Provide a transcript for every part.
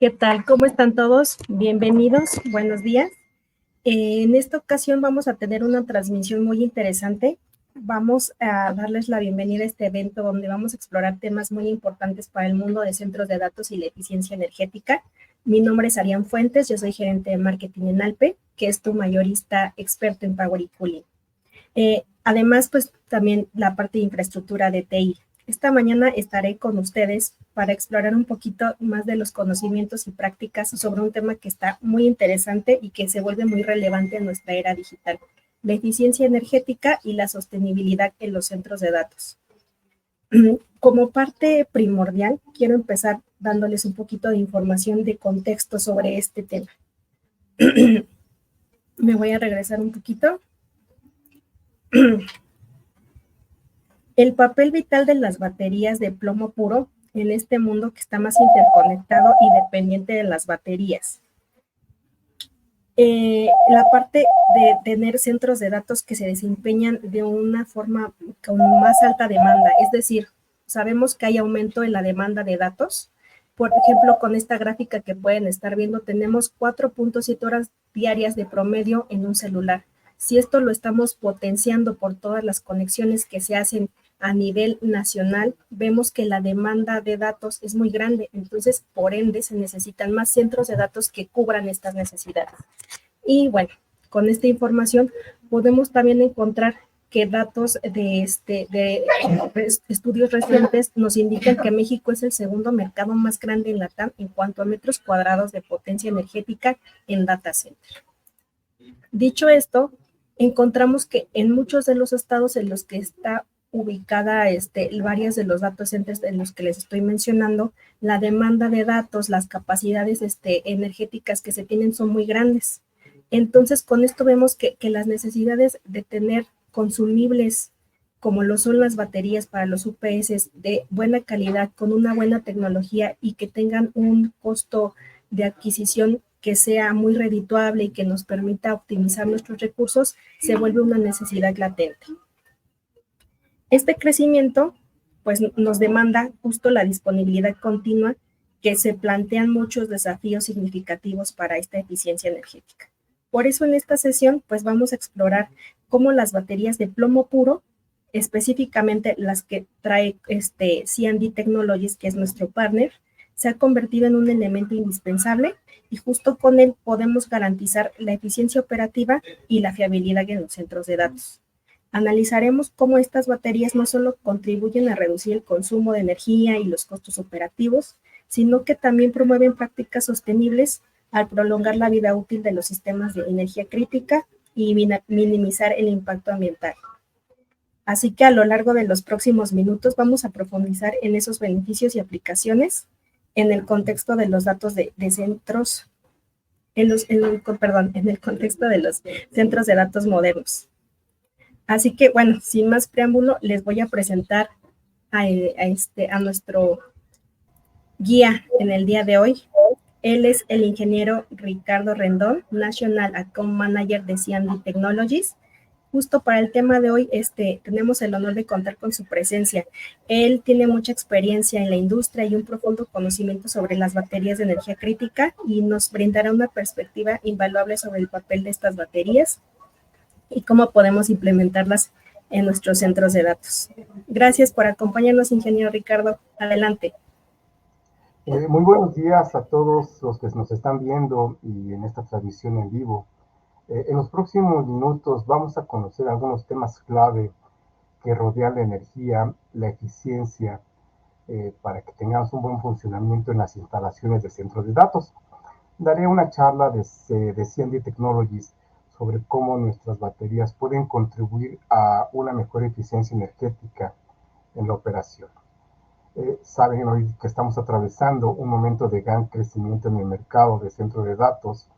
¿Qué tal? ¿Cómo están todos? Bienvenidos, buenos días. En esta ocasión vamos a tener una transmisión muy interesante. Vamos a darles la bienvenida a este evento donde vamos a explorar temas muy importantes para el mundo de centros de datos y la eficiencia energética. Mi nombre es Arián Fuentes, yo soy gerente de marketing en Alpe, que es tu mayorista experto en Power y Cooling. Además, pues también la parte de infraestructura de TI. Esta mañana estaré con ustedes para explorar un poquito más de los conocimientos y prácticas sobre un tema que está muy interesante y que se vuelve muy relevante en nuestra era digital, la eficiencia energética y la sostenibilidad en los centros de datos. Como parte primordial, quiero empezar dándoles un poquito de información de contexto sobre este tema. Me voy a regresar un poquito. El papel vital de las baterías de plomo puro en este mundo que está más interconectado y dependiente de las baterías. La parte de tener centros de datos que se desempeñan de una forma con más alta demanda, es decir, sabemos que hay aumento en la demanda de datos. Por ejemplo, con esta gráfica que pueden estar viendo, tenemos 4.7 horas diarias de promedio en un celular. Si esto lo estamos potenciando por todas las conexiones que se hacen a nivel nacional, vemos que la demanda de datos es muy grande, entonces, por ende, se necesitan más centros de datos que cubran estas necesidades. Y bueno, con esta información podemos también encontrar que datos de estudios recientes nos indican que México es el segundo mercado más grande en LATAM en cuanto a metros cuadrados de potencia energética en data center. Dicho esto, encontramos que en muchos de los estados en los que está ubicada varias de los data centers en los que les estoy mencionando, la demanda de datos, las capacidades energéticas que se tienen son muy grandes. Entonces, con esto vemos que las necesidades de tener consumibles como lo son las baterías para los UPS de buena calidad, con una buena tecnología y que tengan un costo de adquisición que sea muy redituable y que nos permita optimizar nuestros recursos, se vuelve una necesidad latente. Este crecimiento pues, nos demanda justo la disponibilidad continua que se plantean muchos desafíos significativos para esta eficiencia energética. Por eso en esta sesión pues vamos a explorar cómo las baterías de plomo puro, específicamente las que trae C&D Technologies, que es nuestro partner, se ha convertido en un elemento indispensable y justo con él podemos garantizar la eficiencia operativa y la fiabilidad en los centros de datos. Analizaremos cómo estas baterías no solo contribuyen a reducir el consumo de energía y los costos operativos, sino que también promueven prácticas sostenibles al prolongar la vida útil de los sistemas de energía crítica y minimizar el impacto ambiental. Así que a lo largo de los próximos minutos vamos a profundizar en esos beneficios y aplicaciones en el contexto de los datos de centros, en el contexto de los centros de datos modernos. Así que, bueno, sin más preámbulo, les voy a presentar a nuestro guía en el día de hoy. Él es el ingeniero Ricardo Rendón, National Account Manager de C&D Technologies. Justo para el tema de hoy, tenemos el honor de contar con su presencia. Él tiene mucha experiencia en la industria y un profundo conocimiento sobre las baterías de energía crítica y nos brindará una perspectiva invaluable sobre el papel de estas baterías y cómo podemos implementarlas en nuestros centros de datos. Gracias por acompañarnos, ingeniero Ricardo. Adelante. Muy buenos días a todos los que nos están viendo y en esta transmisión en vivo. En los próximos minutos vamos a conocer algunos temas clave que rodean la energía, la eficiencia, para que tengamos un buen funcionamiento en las instalaciones de centros de datos. Daré una charla de C&D Technologies sobre cómo nuestras baterías pueden contribuir a una mejor eficiencia energética en la operación. Saben hoy que estamos atravesando un momento de gran crecimiento en el mercado de centros de datos,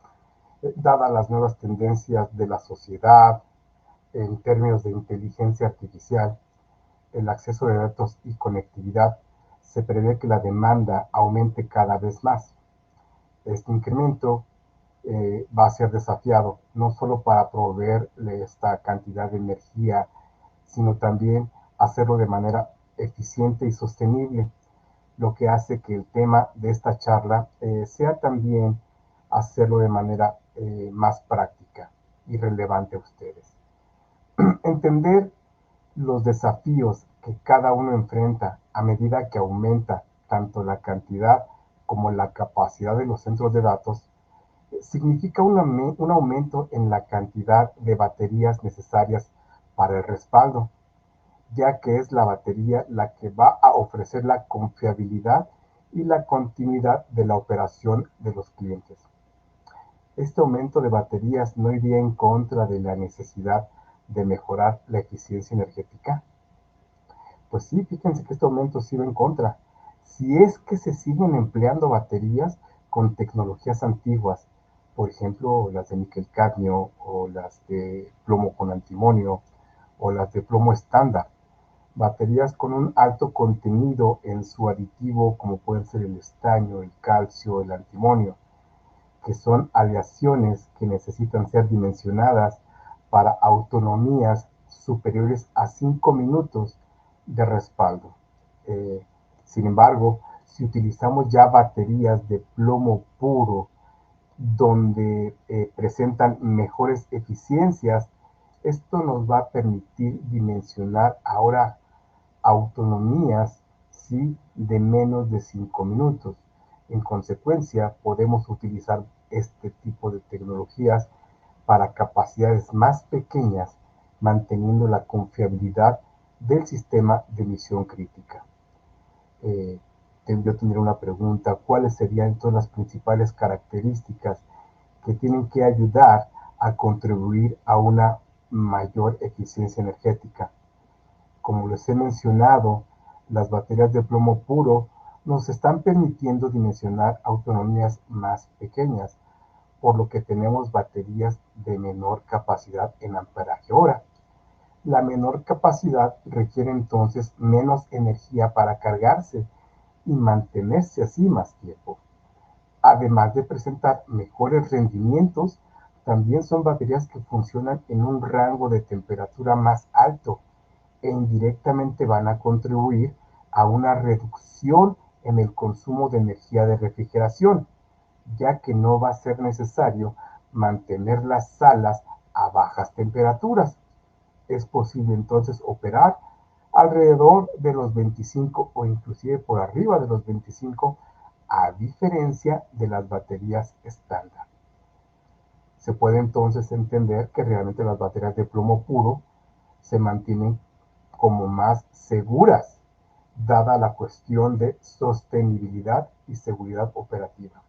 dadas las nuevas tendencias de la sociedad en términos de inteligencia artificial, el acceso de datos y conectividad. Se prevé que la demanda aumente cada vez más. Este incremento va a ser desafiado no solo para proveerle esta cantidad de energía, sino también hacerlo de manera eficiente y sostenible. lo que hace que el tema de esta charla sea también hacerlo de manera más práctica y relevante a ustedes. Entender los desafíos que cada uno enfrenta a medida que aumenta tanto la cantidad como la capacidad de los centros de datos significa un aumento en la cantidad de baterías necesarias para el respaldo, ya que es la batería la que va a ofrecer la confiabilidad y la continuidad de la operación de los clientes. Este aumento de baterías no iría en contra de la necesidad de mejorar la eficiencia energética. Pues sí, fíjense que este aumento sí va en contra. Si es que se siguen empleando baterías con tecnologías antiguas, por ejemplo, las de níquel cadmio o las de plomo con antimonio o las de plomo estándar, baterías con un alto contenido en su aditivo como pueden ser el estaño, el calcio, el antimonio, que son aleaciones que necesitan ser dimensionadas para autonomías superiores a 5 minutos de respaldo. Eh, Sin embargo, si utilizamos ya baterías de plomo puro, donde presentan mejores eficiencias, esto nos va a permitir dimensionar ahora autonomías, ¿sí?, de menos de 5 minutos. En consecuencia, podemos utilizar este tipo de tecnologías para capacidades más pequeñas, manteniendo la confiabilidad del sistema de misión crítica. Eh, yo tendría una pregunta: ¿cuáles serían entonces las principales características que tienen que ayudar a contribuir a una mayor eficiencia energética? Como les he mencionado, las baterías de plomo puro nos están permitiendo dimensionar autonomías más pequeñas, por lo que tenemos baterías de menor capacidad en amperaje hora. La menor capacidad requiere entonces menos energía para cargarse y mantenerse así más tiempo. Además de presentar mejores rendimientos, también son baterías que funcionan en un rango de temperatura más alto e indirectamente van a contribuir a una reducción en el consumo de energía de refrigeración, ya que no va a ser necesario mantener las salas a bajas temperaturas. Es posible entonces operar alrededor de los 25 o inclusive por arriba de los 25, a diferencia de las baterías estándar. Se puede entonces entender que realmente las baterías de plomo puro se mantienen como más seguras, dada la cuestión de sostenibilidad y seguridad operativa.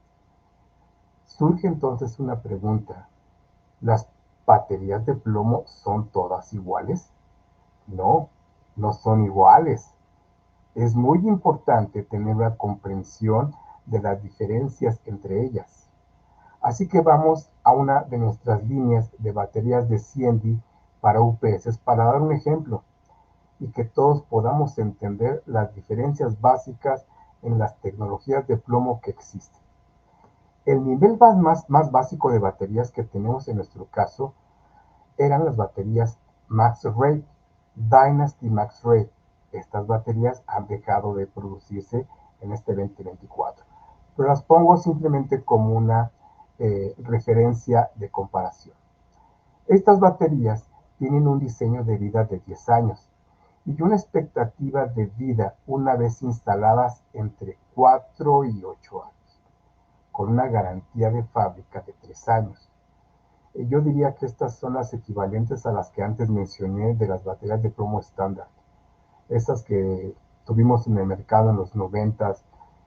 Surge entonces una pregunta: ¿las baterías de plomo son todas iguales? No, no son iguales. Es muy importante tener una comprensión de las diferencias entre ellas. Así que vamos a una de nuestras líneas de baterías de CND para UPS para dar un ejemplo y que todos podamos entender las diferencias básicas en las tecnologías de plomo que existen. El nivel más básico de baterías que tenemos en nuestro caso eran las baterías Max-Rate, Dynasty Max-Rate. Estas baterías han dejado de producirse en este 2024, pero las pongo simplemente como una referencia de comparación. Estas baterías tienen un diseño de vida de 10 años y una expectativa de vida una vez instaladas entre 4 y 8 años, con una garantía de fábrica de 3 años. Yo diría que estas son las equivalentes a las que antes mencioné de las baterías de plomo estándar, esas que tuvimos en el mercado en los 90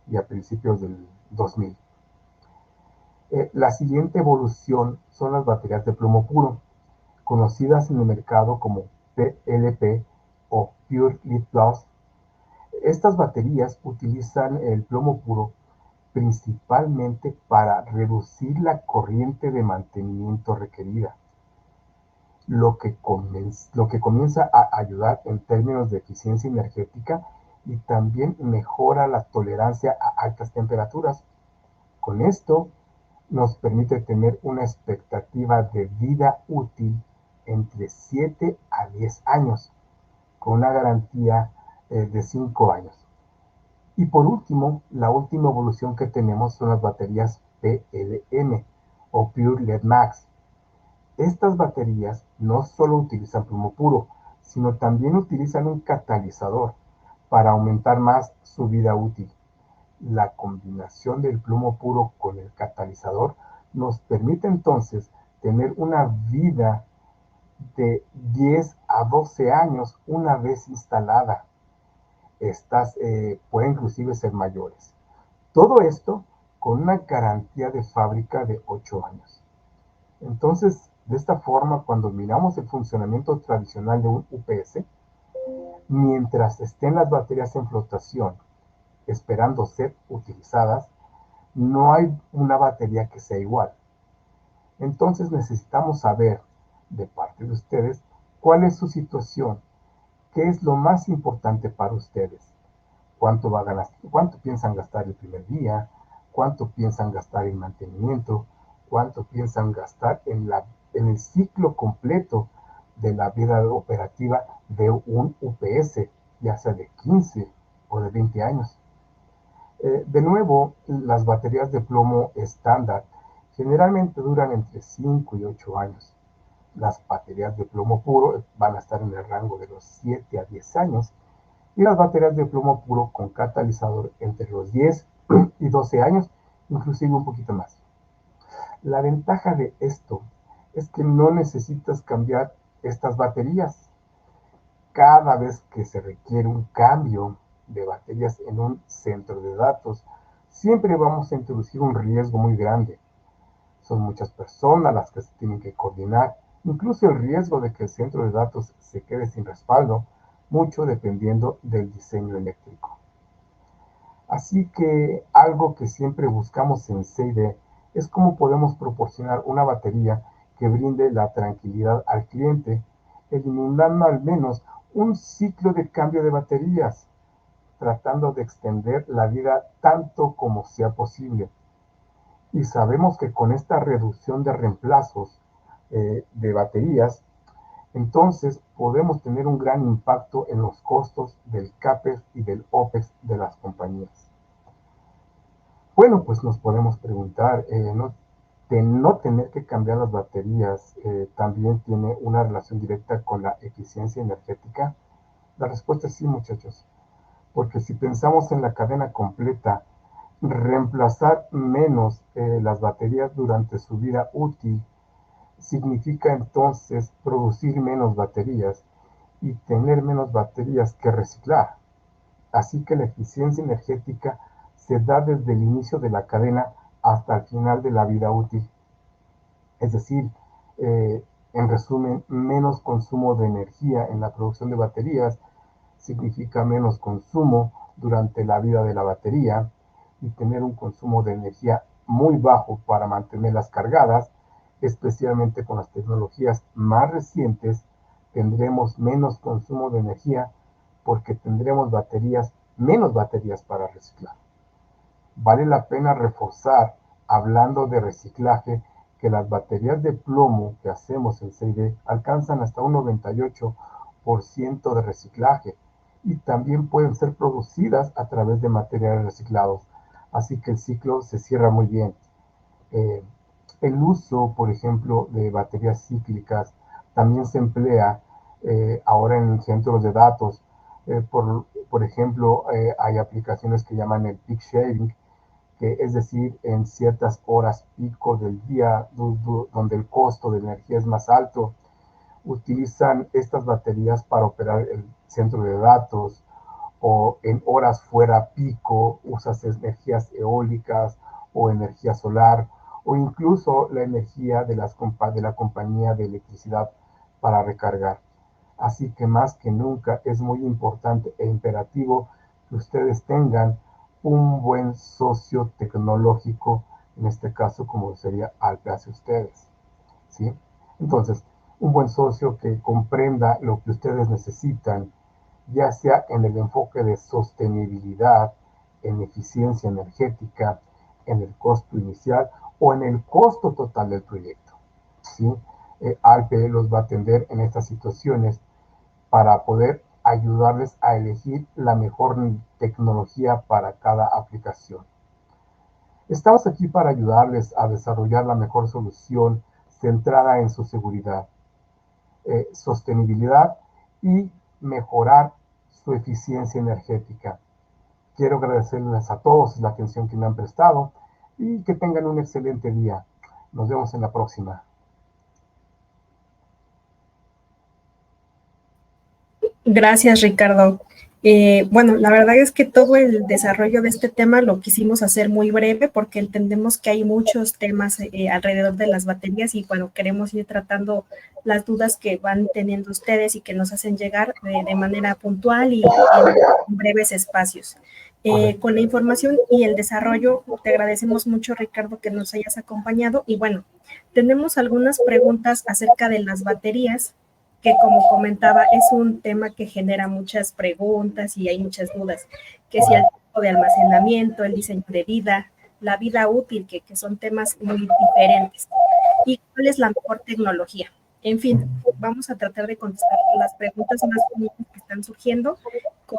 y a principios del 2000. La siguiente evolución son las baterías de plomo puro, conocidas en el mercado como PLP o Pure Lead Plus. Estas baterías utilizan el plomo puro principalmente para reducir la corriente de mantenimiento requerida, lo que comienza a ayudar en términos de eficiencia energética y también mejora la tolerancia a altas temperaturas. Con esto nos permite tener una expectativa de vida útil entre 7 a 10 años, con una garantía de 5 años. Y por último, la última evolución que tenemos son las baterías PLM o Pure Lead Max. Estas baterías no solo utilizan plomo puro, sino también utilizan un catalizador para aumentar más su vida útil. La combinación del plomo puro con el catalizador nos permite entonces tener una vida de 10 a 12 años una vez instalada. Estas pueden inclusive ser mayores. Todo esto con una garantía de fábrica de 8 años. Entonces, de esta forma, cuando miramos el funcionamiento tradicional de un UPS, mientras estén las baterías en flotación esperando ser utilizadas, no hay una batería que sea igual. Entonces necesitamos saber de parte de ustedes cuál es su situación, qué es lo más importante para ustedes, cuánto piensan gastar el primer día, cuánto piensan gastar en mantenimiento, cuánto piensan gastar en el ciclo completo de la vida operativa de un UPS, ya sea de 15 o de 20 años. De nuevo, las baterías de plomo estándar generalmente duran entre 5 y 8 años. Las baterías de plomo puro van a estar en el rango de los 7 a 10 años y las baterías de plomo puro con catalizador entre los 10 y 12 años, inclusive un poquito más. La ventaja de esto es que no necesitas cambiar estas baterías. Cada vez que se requiere un cambio de baterías en un centro de datos, siempre vamos a introducir un riesgo muy grande. Son muchas personas las que se tienen que coordinar, incluso el riesgo de que el centro de datos se quede sin respaldo, mucho dependiendo del diseño eléctrico. Así que algo que siempre buscamos en Seide es cómo podemos proporcionar una batería que brinde la tranquilidad al cliente, eliminando al menos un ciclo de cambio de baterías, tratando de extender la vida tanto como sea posible. Y sabemos que con esta reducción de reemplazos de baterías, entonces podemos tener un gran impacto en los costos del CAPEX y del OPEX de las compañías. Bueno, pues nos podemos preguntar, de no tener que cambiar las baterías, ¿también tiene una relación directa con la eficiencia energética? La respuesta es sí, muchachos, porque si pensamos en la cadena completa, reemplazar menos las baterías durante su vida útil significa entonces producir menos baterías y tener menos baterías que reciclar. Así que la eficiencia energética se da desde el inicio de la cadena hasta el final de la vida útil. Es decir, en resumen, menos consumo de energía en la producción de baterías significa menos consumo durante la vida de la batería y tener un consumo de energía muy bajo para mantenerlas cargadas, especialmente con las tecnologías más recientes, tendremos menos consumo de energía porque tendremos menos baterías para reciclar. Vale la pena reforzar, hablando de reciclaje, que las baterías de plomo que hacemos en CD alcanzan hasta un 98% de reciclaje y también pueden ser producidas a través de materiales reciclados. Así que el ciclo se cierra muy bien. Eh, el uso, por ejemplo, de baterías cíclicas también se emplea ahora en centros de datos. Por ejemplo, hay aplicaciones que llaman el peak shaving, que es decir, en ciertas horas pico del día donde el costo de energía es más alto, utilizan estas baterías para operar el centro de datos o en horas fuera pico usas energías eólicas o energía solar o incluso la energía de la compañía de electricidad para recargar. Así que más que nunca es muy importante e imperativo que ustedes tengan un buen socio tecnológico, en este caso como sería Alpe hacia ustedes. ¿Sí? Entonces, un buen socio que comprenda lo que ustedes necesitan, ya sea en el enfoque de sostenibilidad, en eficiencia energética, en el costo inicial o en el costo total del proyecto. ¿Sí? Alpe los va a atender en estas situaciones para poder ayudarles a elegir la mejor tecnología para cada aplicación. Estamos aquí para ayudarles a desarrollar la mejor solución centrada en su seguridad, sostenibilidad y mejorar su eficiencia energética. Quiero agradecerles a todos la atención que me han prestado y que tengan un excelente día. Nos vemos en la próxima. Gracias, Ricardo. Bueno, la verdad es que todo el desarrollo de este tema lo quisimos hacer muy breve porque entendemos que hay muchos temas alrededor de las baterías y bueno, queremos ir tratando las dudas que van teniendo ustedes y que nos hacen llegar de manera puntual y en breves espacios. Con la información y el desarrollo, te agradecemos mucho, Ricardo, que nos hayas acompañado y bueno, tenemos algunas preguntas acerca de las baterías que como comentaba es un tema que genera muchas preguntas y hay muchas dudas, que si el tipo de almacenamiento, el diseño de vida, la vida útil, que son temas muy diferentes, y cuál es la mejor tecnología. En fin, vamos a tratar de contestar las preguntas más comunes que están surgiendo con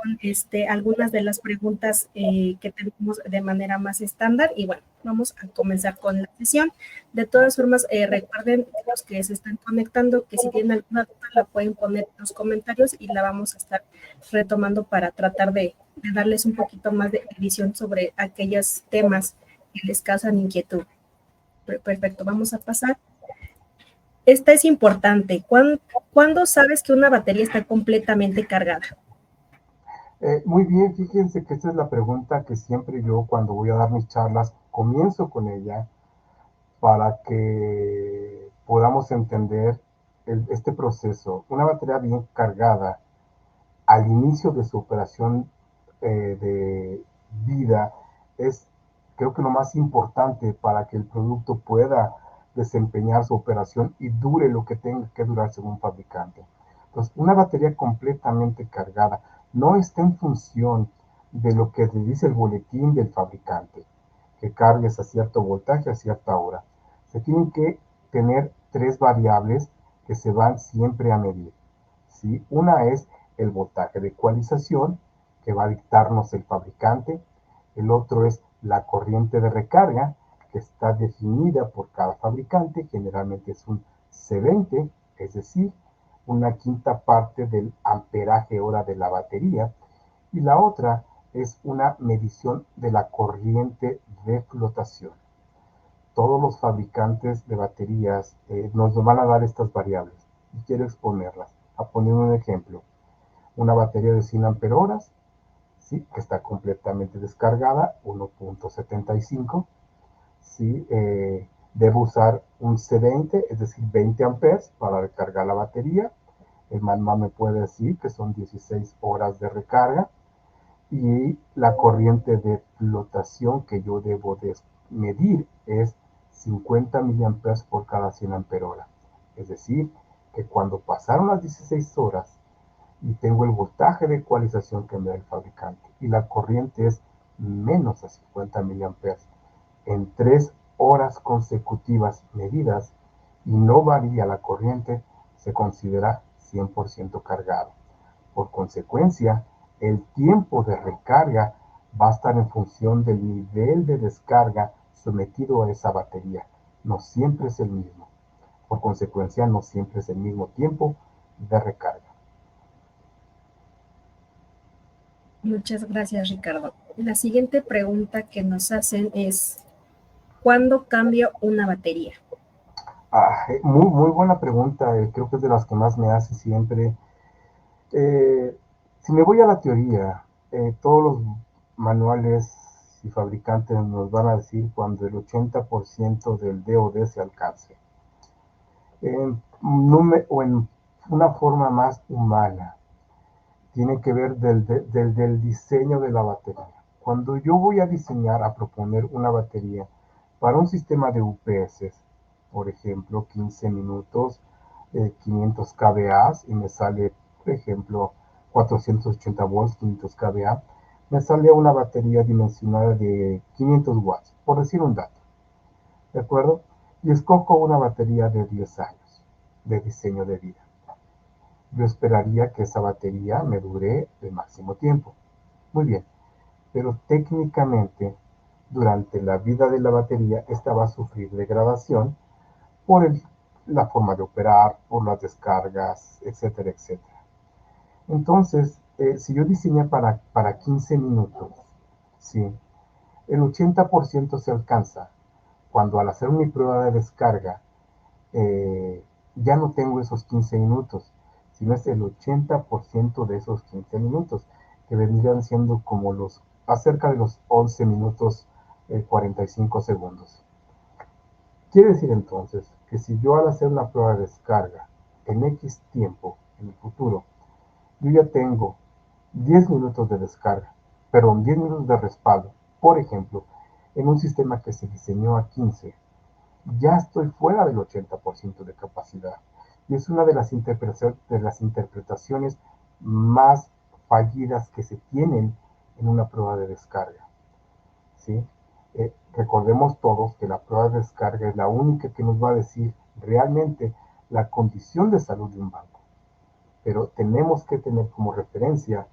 algunas de las preguntas que tenemos de manera más estándar y bueno, vamos a comenzar con la sesión. De todas formas, recuerden los que se están conectando que si tienen alguna duda la pueden poner en los comentarios y la vamos a estar retomando para tratar de darles un poquito más de visión sobre aquellos temas que les causan inquietud. Perfecto, vamos a pasar. Esta es importante. ¿Cuándo sabes que una batería está completamente cargada? Muy bien, fíjense que esta es la pregunta que siempre yo cuando voy a dar mis charlas comienzo con ella para que podamos entender este proceso. Una batería bien cargada al inicio de su operación de vida es creo que lo más importante para que el producto pueda desempeñar su operación y dure lo que tenga que durar según fabricante. Entonces, una batería completamente cargada no está en función de lo que te dice el boletín del fabricante, que cargues a cierto voltaje a cierta hora. Se tienen que tener tres variables que se van siempre a medir. ¿Sí? Una es el voltaje de ecualización que va a dictarnos el fabricante. El otro es la corriente de recarga que está definida por cada fabricante, generalmente es un C20, es decir, una quinta parte del amperaje hora de la batería. Y la otra es una medición de la corriente de flotación. Todos los fabricantes de baterías nos van a dar estas variables y quiero exponerlas. A poner un ejemplo, una batería de 100 amperoras, ¿sí? Que está completamente descargada, 1.75, ¿sí? Debo usar un C20, es decir, 20 amperes para recargar la batería. El manual me puede decir que son 16 horas de recarga y la corriente de flotación que yo debo de medir es 50 miliamperes por cada 100 amperoras. Es decir, que cuando pasaron las 16 horas y tengo el voltaje de ecualización que me da el fabricante y la corriente es menos a 50 miliamperes en 3 horas consecutivas medidas y no varía la corriente, se considera 100% cargado. Por consecuencia, el tiempo de recarga va a estar en función del nivel de descarga sometido a esa batería. No siempre es el mismo. Por consecuencia, no siempre es el mismo tiempo de recarga. Muchas gracias, Ricardo. La siguiente pregunta que nos hacen es, ¿cuándo cambio una batería? Muy buena pregunta, creo que es de las que más me hace siempre. Si me voy a la teoría, todos los manuales y fabricantes nos van a decir cuando el 80% del DOD se alcance. O en una forma más humana, tiene que ver del diseño de la batería. Cuando yo voy a diseñar, a proponer una batería para un sistema de UPS, por ejemplo, 15 minutos, 500 kVA, y me sale, por ejemplo, 480 volts, 500 kVA, me sale una batería dimensionada de 500 watts, por decir un dato. ¿De acuerdo? Y escojo una batería de 10 años de diseño de vida. yo esperaría que esa batería me dure el máximo tiempo. Muy bien, pero técnicamente durante la vida de la batería esta va a sufrir degradación por la forma de operar, por las descargas, etcétera, etcétera. Entonces, si yo diseñé para 15 minutos, ¿sí? El 80% se alcanza cuando al hacer mi prueba de descarga eh, ya no tengo esos 15 minutos, sino es el 80% de esos 15 minutos, que vendrían siendo como acerca de los 11 minutos 45 segundos. Quiere decir entonces que si yo al hacer una prueba de descarga en X tiempo, en el futuro, yo ya tengo 10 minutos de descarga, perdón, 10 minutos de respaldo, por ejemplo, en un sistema que se diseñó a 15, ya estoy fuera del 80% de capacidad. Y es una de las interpretaciones más fallidas que se tienen en una prueba de descarga. ¿Sí? Recordemos todos que la prueba de descarga es la única que nos va a decir realmente la condición de salud de un banco. Pero tenemos que tener como referencia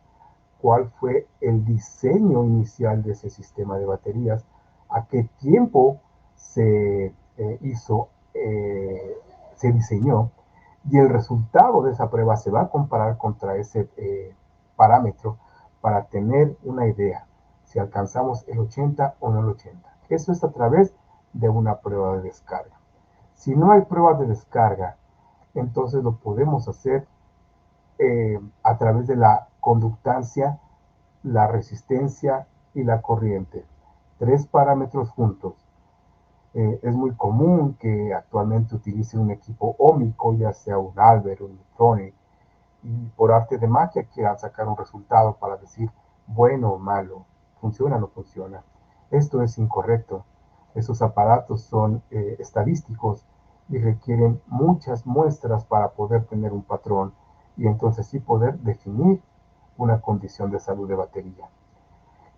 cuál fue el diseño inicial de ese sistema de baterías, a qué tiempo se hizo, se diseñó, y el resultado de esa prueba se va a comparar contra ese parámetro para tener una idea si alcanzamos el 80 o no el 80. Eso es a través de una prueba de descarga. Si no hay pruebas de descarga, entonces lo podemos hacer a través de la conductancia, la resistencia y la corriente. Tres parámetros juntos. Es muy común que actualmente utilicen un equipo óhmico, ya sea un Albert o un Tronic, y por arte de magia quieran sacar un resultado para decir bueno o malo, funciona o no funciona. Esto es incorrecto. Esos aparatos son estadísticos y requieren muchas muestras para poder tener un patrón y entonces sí poder definir una condición de salud de batería.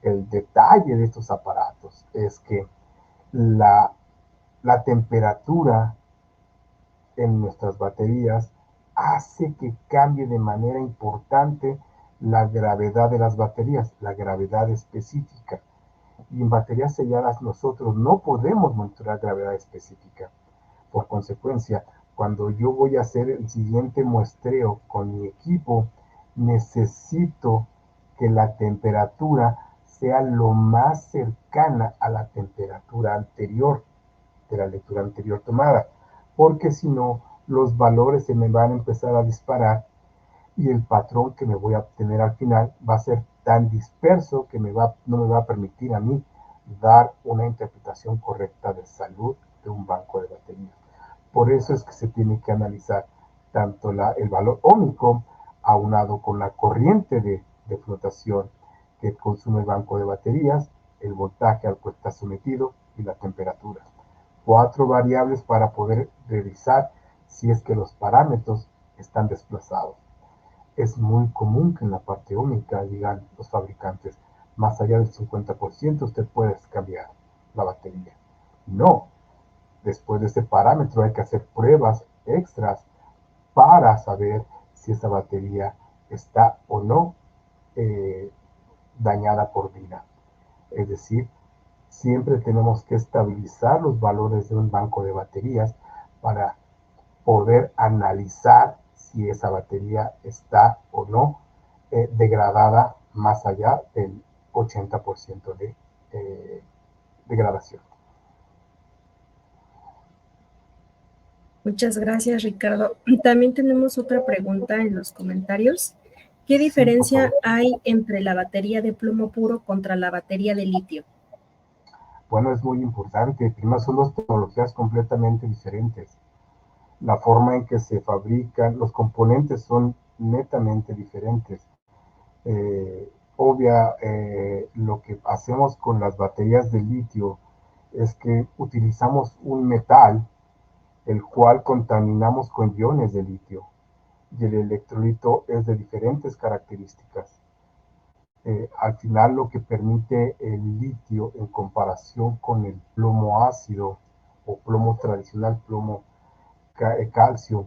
El detalle de estos aparatos es que la, la temperatura en nuestras baterías hace que cambie de manera importante la gravedad de las baterías, la gravedad específica. Y en baterías selladas nosotros no podemos monitorear gravedad específica. Por consecuencia, cuando yo voy a hacer el siguiente muestreo con mi equipo, necesito que la temperatura sea lo más cercana a la temperatura anterior de la lectura anterior tomada, porque si no, los valores se me van a empezar a disparar y el patrón que me voy a obtener al final va a ser tan disperso que no me va a permitir a mí dar una interpretación correcta de salud de un banco de baterías. Por eso es que se tiene que analizar tanto el valor óhmico aunado con la corriente de flotación que consume el banco de baterías, el voltaje al cual está sometido y la temperatura. Cuatro variables para poder revisar si es que los parámetros están desplazados. Es muy común que en la parte óhmica digan los fabricantes, más allá del 50% usted puede cambiar la batería. No, después de ese parámetro hay que hacer pruebas extras para saber si esa batería está o no eh, dañada por vida. Es decir, siempre tenemos que estabilizar los valores de un banco de baterías para poder analizar si esa batería está o no degradada más allá del 80% de degradación. Muchas gracias, Ricardo. También tenemos otra pregunta en los comentarios. ¿Qué Sí, por diferencia favor. hay entre la batería de plomo puro contra la batería de litio? Bueno, es muy importante. Primero son dos tecnologías completamente diferentes. La forma en que se fabrican, los componentes son netamente diferentes. Lo que hacemos con las baterías de litio es que utilizamos un metal el cual contaminamos con iones de litio y el electrolito es de diferentes características. Al final lo que permite el litio en comparación con el plomo ácido o plomo tradicional, plomo calcio,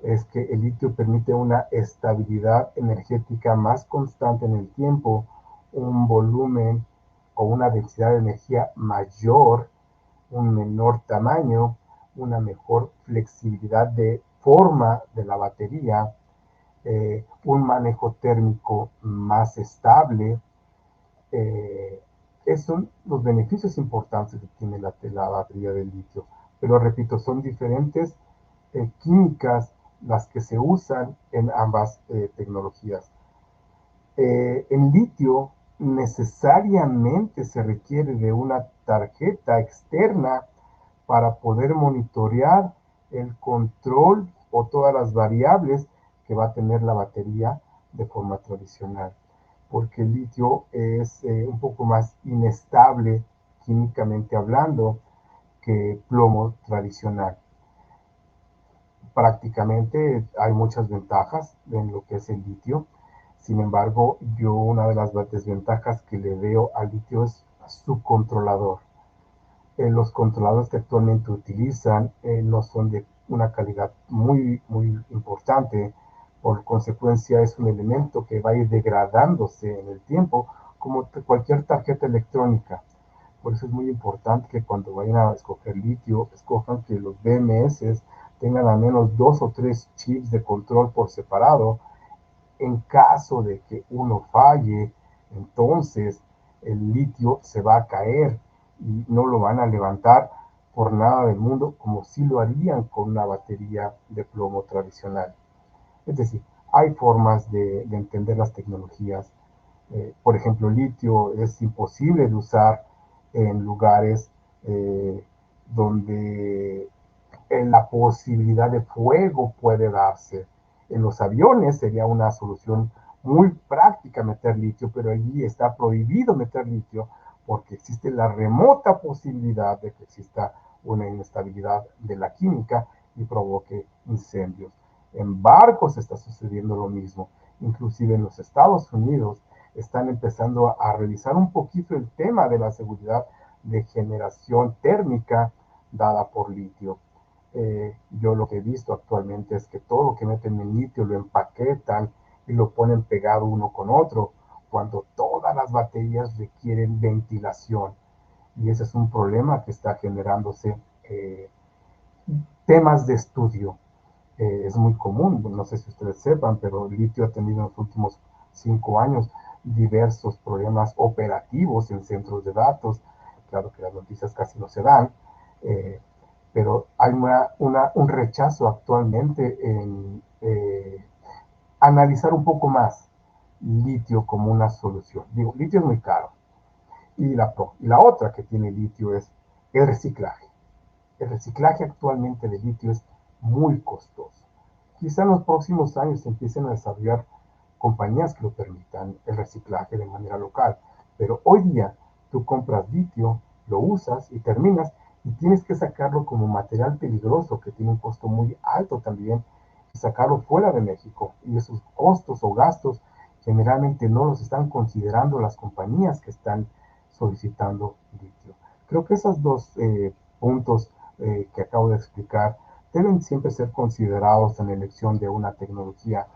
es que el litio permite una estabilidad energética más constante en el tiempo, un volumen o una densidad de energía mayor, un menor tamaño, una mejor flexibilidad de forma de la batería, un manejo térmico más estable. Esos son los beneficios importantes que tiene la batería de litio. Pero repito, son diferentes químicas las que se usan en ambas tecnologías. En litio necesariamente se requiere de una tarjeta externa para poder monitorear el control o todas las variables que va a tener la batería de forma tradicional, porque el litio es un poco más inestable químicamente hablando que plomo tradicional. Prácticamente hay muchas ventajas en lo que es el litio. Sin embargo, yo una de las desventajas que le veo al litio es su controlador. Los controladores que actualmente utilizan no son de una calidad muy importante. Por consecuencia, es un elemento que va a ir degradándose en el tiempo, como cualquier tarjeta electrónica. Por eso es muy importante que cuando vayan a escoger litio, escojan que los BMS tengan al menos 2 o 3 chips de control por separado. En caso de que uno falle, entonces el litio se va a caer y no lo van a levantar por nada del mundo como si lo harían con una batería de plomo tradicional. Es decir, hay formas de entender las tecnologías. Por ejemplo, litio es imposible de usar en lugares donde la posibilidad de fuego puede darse. En los aviones sería una solución muy práctica meter litio, pero allí está prohibido meter litio porque existe la remota posibilidad de que exista una inestabilidad de la química y provoque incendios. En barcos está sucediendo lo mismo. Inclusive en los Estados Unidos están empezando a revisar un poquito el tema de la seguridad de generación térmica dada por litio. Yo lo que he visto actualmente es que todo lo que meten en litio lo empaquetan y lo ponen pegado uno con otro, cuando todas las baterías requieren ventilación. Y ese es un problema que está generándose temas de estudio. Es muy común, no sé si ustedes sepan, pero el litio ha tenido en los últimos 5 años diversos problemas operativos en centros de datos. Claro que las noticias casi no se dan, eh, pero hay un rechazo actualmente en analizar un poco más litio como una solución. Digo, litio es muy caro. Y la otra que tiene litio es el reciclaje. El reciclaje actualmente de litio es muy costoso. Quizá en los próximos años se empiecen a desarrollar compañías que lo permitan el reciclaje de manera local, pero hoy día tú compras litio, lo usas y terminas y tienes que sacarlo como material peligroso que tiene un costo muy alto también y sacarlo fuera de México. Y esos costos o gastos generalmente no los están considerando las compañías que están solicitando litio. Creo que esos dos puntos que acabo de explicar deben siempre ser considerados en la elección de una tecnología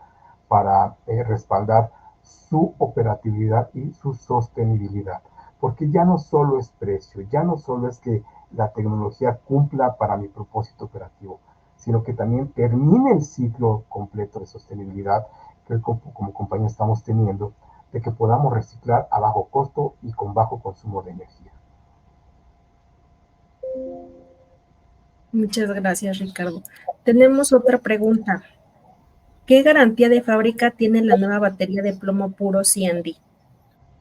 para respaldar su operatividad y su sostenibilidad. Porque ya no solo es precio, ya no solo es que la tecnología cumpla para mi propósito operativo, sino que también termine el ciclo completo de sostenibilidad que como compañía estamos teniendo, de que podamos reciclar a bajo costo y con bajo consumo de energía. Muchas gracias, Ricardo. Tenemos otra pregunta. ¿Qué garantía de fábrica tiene la nueva batería de plomo puro CND?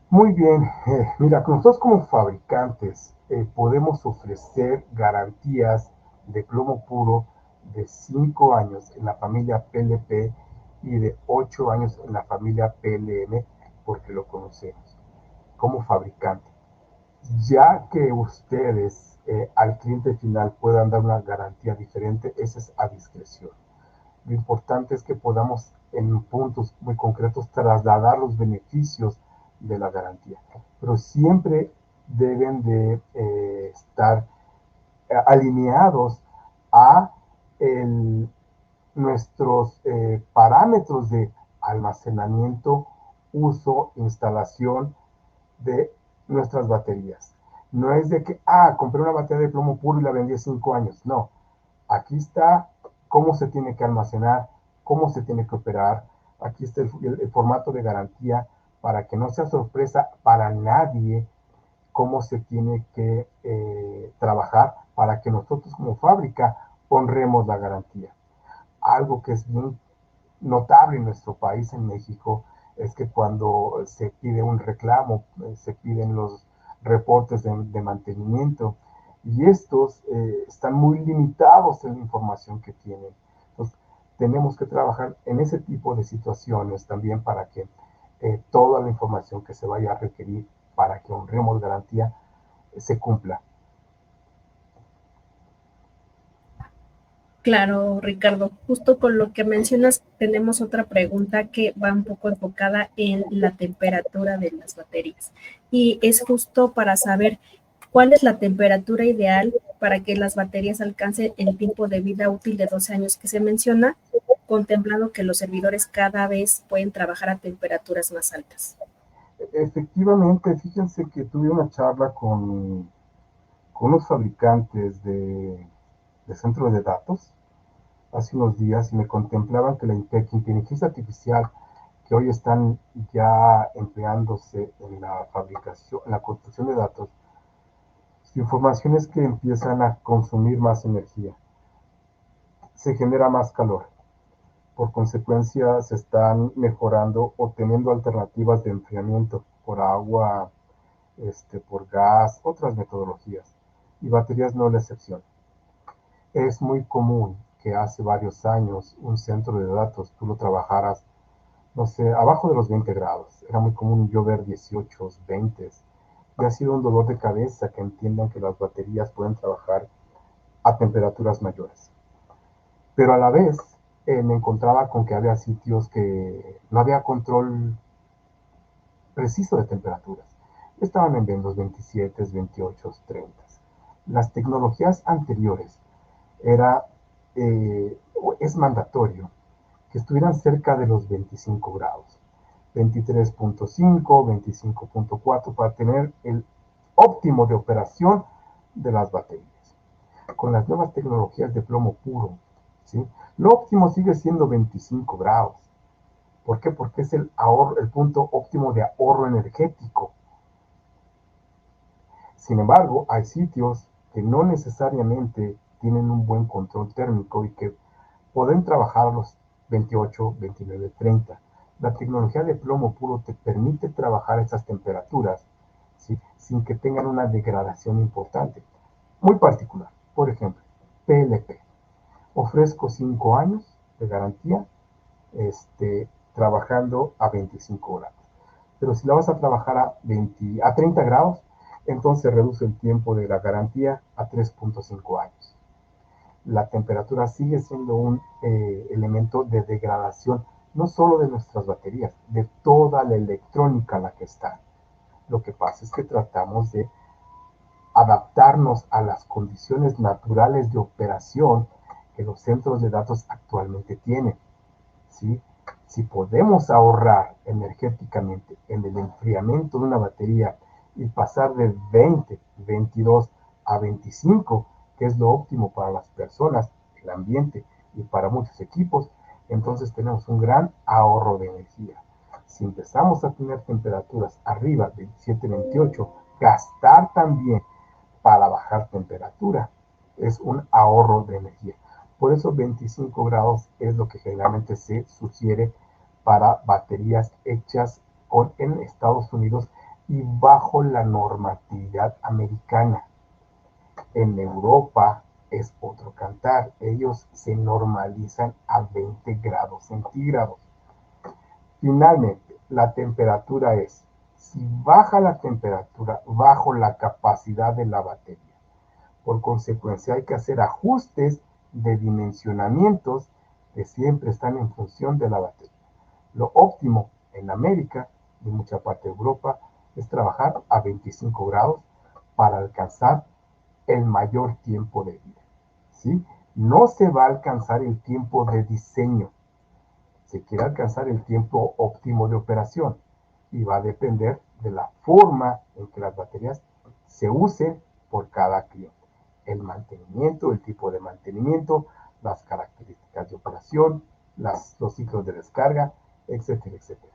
Muy bien, mira, nosotros como fabricantes podemos ofrecer garantías de plomo puro de 5 años en la familia PLP y de 8 años en la familia PLM porque lo conocemos como fabricante. Ya que ustedes al cliente final puedan dar una garantía diferente, esa es a discreción. Lo importante es que podamos en puntos muy concretos trasladar los beneficios de la garantía, pero siempre deben de estar alineados a el nuestros parámetros de almacenamiento, uso, instalación de nuestras baterías. No es de que, compré una batería de plomo puro y la vendí 5 años. No, aquí está cómo se tiene que almacenar, cómo se tiene que operar. Aquí está el formato de garantía para que no sea sorpresa para nadie cómo se tiene que trabajar para que nosotros como fábrica honremos la garantía. Algo que es bien notable en nuestro país, en México, es que cuando se pide un reclamo, se piden los reportes de mantenimiento y estos están muy limitados en la información que tienen. Entonces, tenemos que trabajar en ese tipo de situaciones también para que toda la información que se vaya a requerir para que honremos garantía se cumpla. Claro, Ricardo, justo con lo que mencionas, tenemos otra pregunta que va un poco enfocada en la temperatura de las baterías. Y es justo para saber cuál es la temperatura ideal para que las baterías alcancen el tiempo de vida útil de 12 años que se menciona, contemplando que los servidores cada vez pueden trabajar a temperaturas más altas. Efectivamente, fíjense que tuve una charla con unos fabricantes de centros de datos hace unos días y me contemplaban que la inteligencia artificial que hoy están ya empleándose en la fabricación, en la construcción de datos, su información es que empiezan a consumir más energía, se genera más calor. Por consecuencia, se están mejorando o teniendo alternativas de enfriamiento por agua, por gas, otras metodologías. Y baterías no es la excepción. Es muy común que hace varios años un centro de datos tú lo trabajaras, no sé, abajo de los 20 grados. Era muy común yo ver 18, 20. Y ha sido un dolor de cabeza que entiendan que las baterías pueden trabajar a temperaturas mayores. Pero a la vez me encontraba con que había sitios que no había control preciso de temperaturas. Estaban en los 27, 28, 30. Las tecnologías anteriores era, es mandatorio que estuvieran cerca de los 25 grados, 23.5, 25.4 para tener el óptimo de operación de las baterías. Con las nuevas tecnologías de plomo puro, ¿sí? Lo óptimo sigue siendo 25 grados. ¿Por qué? Porque es el punto óptimo de ahorro energético. Sin embargo, hay sitios que no necesariamente tienen un buen control térmico y que pueden trabajar a los 28, 29, 30. La tecnología de plomo puro te permite trabajar a esas temperaturas, ¿sí? Sin que tengan una degradación importante. Muy particular. Por ejemplo, PLP. Ofrezco 5 años de garantía trabajando a 25 grados. Pero si la vas a trabajar a 30 grados, entonces reduce el tiempo de la garantía a 3.5 años. La temperatura sigue siendo un elemento de degradación, no solo de nuestras baterías, de toda la electrónica en la que está. Lo que pasa es que tratamos de adaptarnos a las condiciones naturales de operación que los centros de datos actualmente tienen. ¿Sí? Si podemos ahorrar energéticamente en el enfriamiento de una batería y pasar de 20, 22 a 25, que es lo óptimo para las personas, el ambiente y para muchos equipos, entonces tenemos un gran ahorro de energía. Si empezamos a tener temperaturas arriba de 27, 28, gastar también para bajar temperatura es un ahorro de energía. Por eso 25 grados es lo que generalmente se sugiere para baterías hechas en Estados Unidos y bajo la normatividad americana. En Europa es otro cantar. Ellos se normalizan a 20 grados centígrados. Finalmente, la temperatura es, si baja la temperatura, bajo la capacidad de la batería. Por consecuencia, hay que hacer ajustes de dimensionamientos que siempre están en función de la batería. Lo óptimo en América y mucha parte de Europa es trabajar a 25 grados para alcanzar el mayor tiempo de vida. ¿Sí? no se va a alcanzar el tiempo de diseño, se quiere alcanzar el tiempo óptimo de operación y va a depender de la forma en que las baterías se usen por cada cliente. El mantenimiento, el tipo de mantenimiento, las características de operación, los ciclos de descarga, etcétera, etcétera.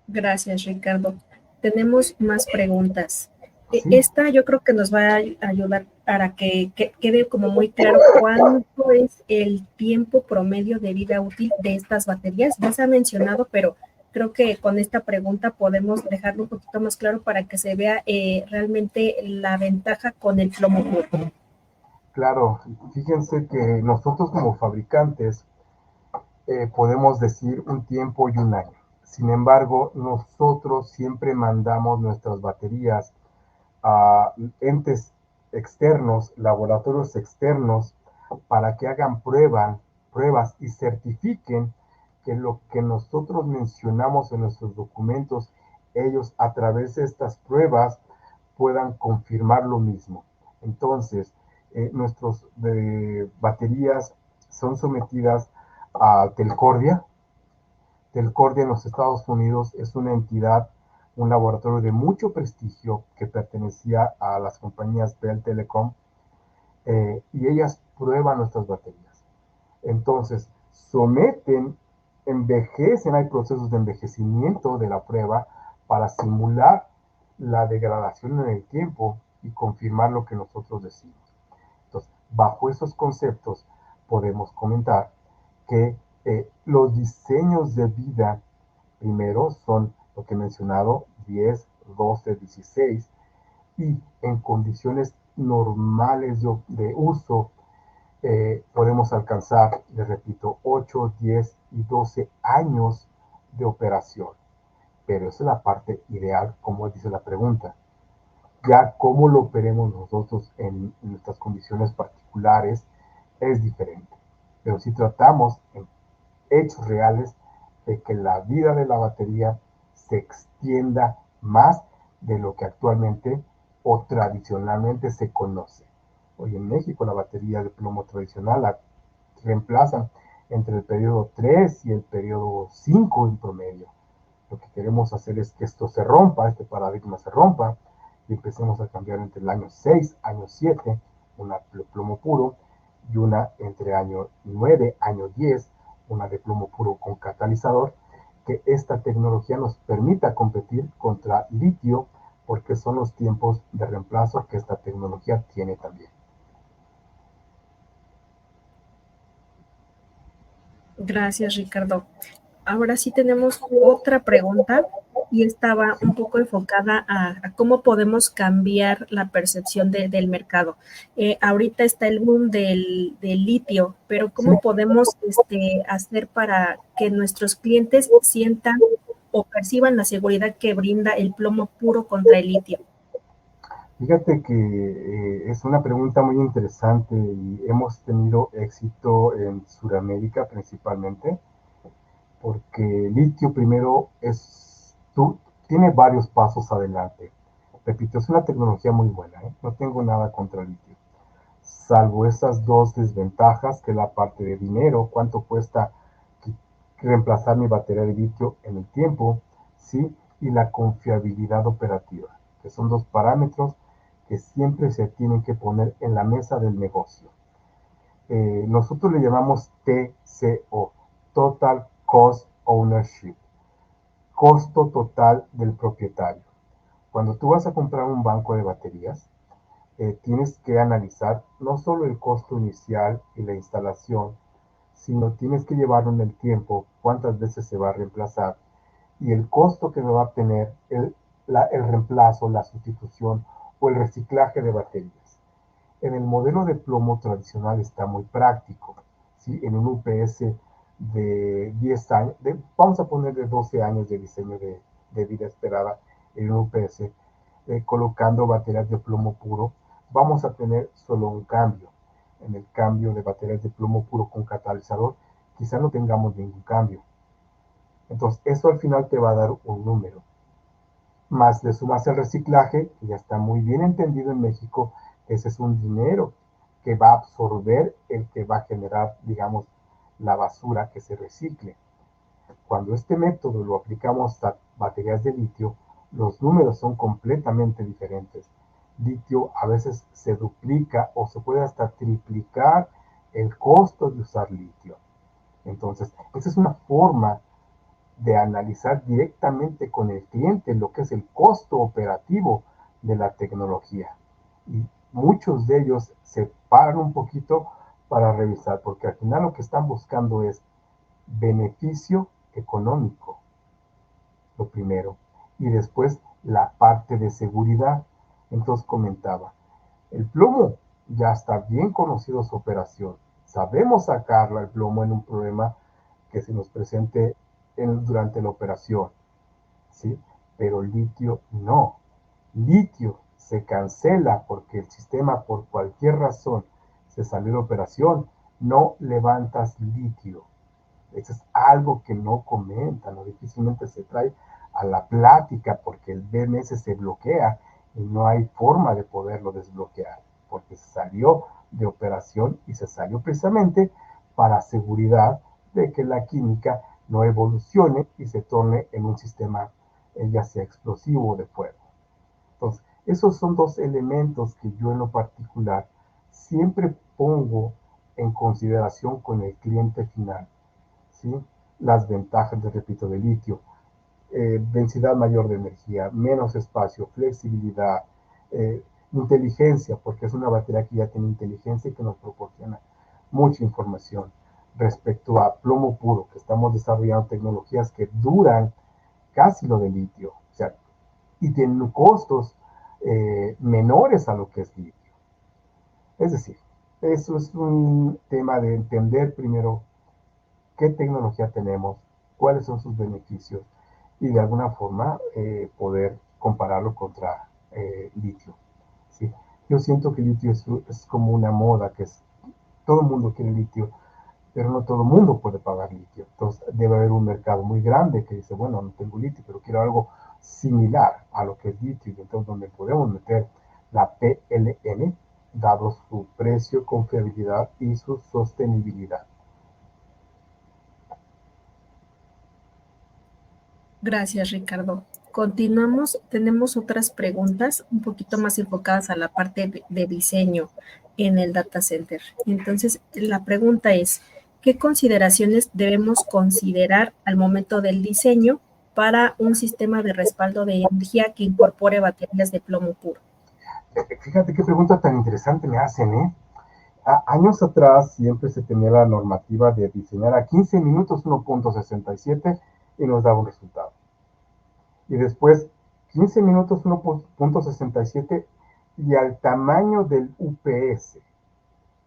Gracias, Ricardo. Tenemos más preguntas. Sí, Esta yo creo que nos va a ayudar para que quede como muy claro cuánto es el tiempo promedio de vida útil de estas baterías. Ya se ha mencionado, pero creo que con esta pregunta podemos dejarlo un poquito más claro para que se vea realmente la ventaja con el plomo puro. claro. Fíjense que nosotros como fabricantes podemos decir un tiempo y un año. Sin embargo, nosotros siempre mandamos nuestras baterías a entes externos, laboratorios externos, para que hagan pruebas y certifiquen que lo que nosotros mencionamos en nuestros documentos, ellos a través de estas pruebas puedan confirmar lo mismo. Entonces, nuestras baterías son sometidas a Telcordia. Telcordia en los Estados Unidos es una entidad, un laboratorio de mucho prestigio que pertenecía a las compañías Bell Telecom, y ellas prueban nuestras baterías. Entonces, someten, envejecen, hay procesos de envejecimiento de la prueba para simular la degradación en el tiempo y confirmar lo que nosotros decimos. Entonces, bajo esos conceptos podemos comentar que los diseños de vida primero son lo que he mencionado, 10, 12, 16, y en condiciones normales de uso podemos alcanzar, les repito, 8, 10 y 12 años de operación. Pero esa es la parte ideal, como dice la pregunta. Ya cómo lo operemos nosotros en nuestras condiciones particulares es diferente. Pero si tratamos en hechos reales de que la vida de la batería se extienda más de lo que actualmente o tradicionalmente se conoce. Hoy en México la batería de plomo tradicional la reemplazan entre el periodo 3 y el periodo 5 en promedio. Lo que queremos hacer es que esto se rompa, este paradigma se rompa, y empecemos a cambiar entre el año 6, año 7, una de plomo puro, y una entre año 9, año 10, una de plomo puro con catalizador, que esta tecnología nos permita competir contra litio, porque son los tiempos de reemplazo que esta tecnología tiene también. Gracias, Ricardo. Ahora sí tenemos otra pregunta y estaba un poco enfocada a cómo podemos cambiar la percepción del mercado. Ahorita está el boom del litio, pero Sí, ¿cómo podemos hacer para que nuestros clientes sientan o perciban la seguridad que brinda el plomo puro contra el litio? fíjate que es una pregunta muy interesante y hemos tenido éxito en Sudamérica principalmente, porque litio primero tiene varios pasos adelante. Repito, es una tecnología muy buena, ¿eh? No tengo nada contra litio, salvo esas dos desventajas, que es la parte de dinero, cuánto cuesta reemplazar mi batería de litio en el tiempo, ¿sí? Y la confiabilidad operativa, que son dos parámetros que siempre se tienen que poner en la mesa del negocio. Nosotros le llamamos TCO, Total Cost Ownership, costo total del propietario. Cuando tú vas a comprar un banco de baterías, tienes que analizar no solo el costo inicial y la instalación, sino tienes que llevarlo en el tiempo, cuántas veces se va a reemplazar y el costo que va a tener el reemplazo, la sustitución o el reciclaje de baterías. En el modelo de plomo tradicional está muy práctico, ¿sí? En un UPS de 10 años, vamos a poner de 12 años de diseño de vida esperada en un UPS, colocando baterías de plomo puro, vamos a tener solo un cambio. En el cambio de baterías de plomo puro con catalizador, quizá no tengamos ningún cambio. Entonces, eso al final te va a dar un número. Más le sumas el reciclaje, que ya está muy bien entendido en México, Ese es un dinero que va a absorber el que va a generar, digamos, la basura que se recicle. Cuando este método lo aplicamos a baterías de litio, los números son completamente diferentes. Litio a veces se duplica o se puede hasta triplicar el costo de usar litio. Entonces, esa es una forma de analizar directamente con el cliente lo que es el costo operativo de la tecnología. Y muchos de ellos se paran un poquito para revisar, porque al final lo que están buscando es beneficio económico, lo primero, y después la parte de seguridad. Entonces comentaba, el plomo ya está bien conocido su operación. Sabemos sacarla el plomo en un problema que se nos presente durante la operación, ¿sí? Pero litio no. Litio se cancela porque el sistema por cualquier razón se salió de operación, no levantas litio. Eso es algo que no comentan o difícilmente se trae a la plática porque el BMS se bloquea y no hay forma de poderlo desbloquear porque se salió de operación y se salió precisamente para seguridad de que la química no evolucione y se torne en un sistema ya sea explosivo o de fuego. Entonces, esos son dos elementos que yo en lo particular siempre pongo en consideración con el cliente final. ¿Sí? Las ventajas, de, repito, de litio, densidad mayor de energía, menos espacio, flexibilidad, inteligencia, porque es una batería que ya tiene inteligencia y que nos proporciona mucha información respecto a plomo puro, que estamos desarrollando tecnologías que duran casi lo de litio, o sea, y tienen costos menores a lo que es litio. Es decir, eso es un tema de entender primero qué tecnología tenemos, cuáles son sus beneficios y de alguna forma poder compararlo contra litio. ¿Sí? Yo siento que litio es como una moda, que es, todo el mundo quiere litio, pero no todo el mundo puede pagar litio. Entonces debe haber un mercado muy grande que dice, bueno, no tengo litio, pero quiero algo similar a lo que es litio, y entonces donde podemos meter la PLN, dado su precio, confiabilidad y su sostenibilidad. Gracias, Ricardo. Continuamos, tenemos otras preguntas un poquito más enfocadas a la parte de diseño en el data center. Entonces, la pregunta es, ¿qué consideraciones debemos considerar al momento del diseño para un sistema de respaldo de energía que incorpore baterías de plomo puro? Fíjate qué pregunta tan interesante me hacen, ¿eh? Años atrás siempre se tenía la normativa de diseñar a 15 minutos 1.67 y nos daba un resultado. Y después 15 minutos 1.67 y al tamaño del UPS,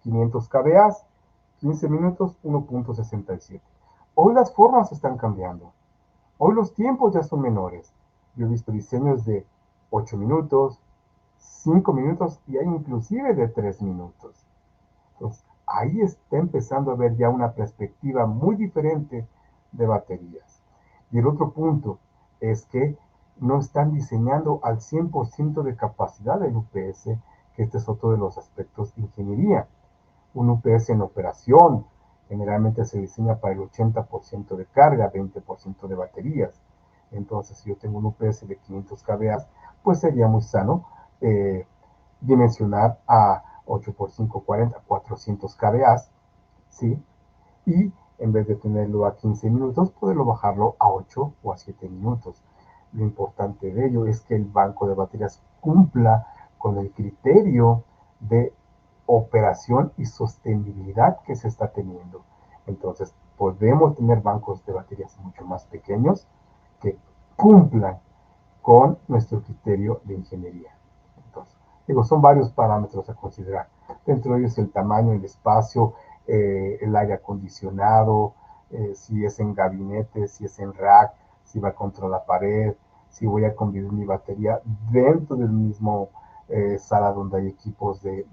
500 kVA, 15 minutos 1.67. Hoy las formas están cambiando. Hoy los tiempos ya son menores. Yo he visto diseños de 8 minutos, 5 minutos y hay inclusive de 3 minutos. Entonces, ahí está empezando a ver ya una perspectiva muy diferente de baterías. Y el otro punto es que no están diseñando al 100% de capacidad del UPS, que este es otro de los aspectos de ingeniería. Un UPS en operación generalmente se diseña para el 80% de carga, 20% de baterías. Entonces, si yo tengo un UPS de 500 kVA, pues sería muy sano dimensionar a 8 por 5, 40, 400 kVA, ¿sí? Y en vez de tenerlo a 15 minutos, poderlo bajarlo a 8 o a 7 minutos. Lo importante de ello es que el banco de baterías cumpla con el criterio de operación y sostenibilidad que se está teniendo. Entonces, podemos tener bancos de baterías mucho más pequeños que cumplan con nuestro criterio de ingeniería. Entonces, digo, son varios parámetros a considerar. Dentro de ellos el tamaño, el espacio, el aire acondicionado, si es en gabinete, si es en rack, si va contra la pared, si voy a convivir mi batería dentro del mismo sala donde hay equipos de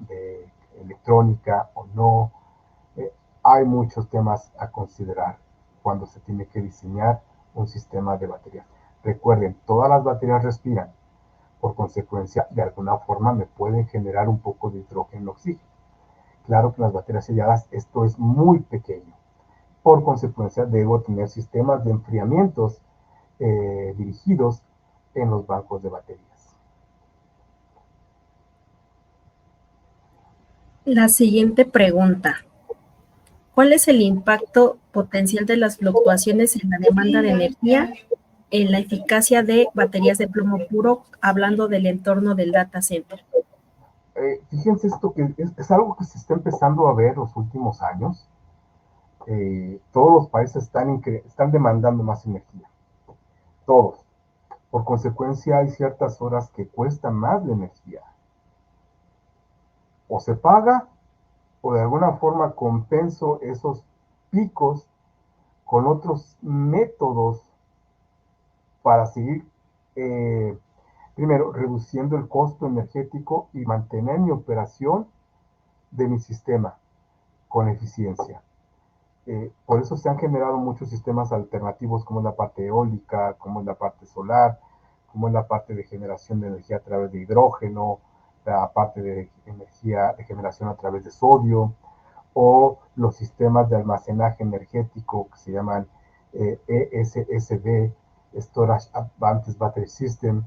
electrónica o no. Eh, Hay muchos temas a considerar cuando se tiene que diseñar un sistema de baterías. Recuerden, todas las baterías respiran. Por consecuencia, de alguna forma me pueden generar un poco de hidrógeno y oxígeno. Claro que en las baterías selladas esto es muy pequeño. Por consecuencia, debo tener sistemas de enfriamientos dirigidos en los bancos de baterías. La siguiente pregunta. ¿Cuál es el impacto potencial de las fluctuaciones en la demanda de energía en la eficacia de baterías de plomo puro, hablando del entorno del data center? Fíjense esto que es algo que se está empezando a ver los últimos años. Todos los países están demandando más energía. Todos. Por consecuencia, hay ciertas horas que cuestan más la energía. O se paga, o de alguna forma compenso esos picos con otros métodos para seguir, eh, primero, reduciendo el costo energético y mantener mi operación de mi sistema con eficiencia. Por eso se han generado muchos sistemas alternativos como es la parte eólica, como es la parte solar, como es la parte de generación de energía a través de hidrógeno, la parte de energía de generación a través de sodio, o los sistemas de almacenaje energético que se llaman ESSB, Storage Advanced Battery System,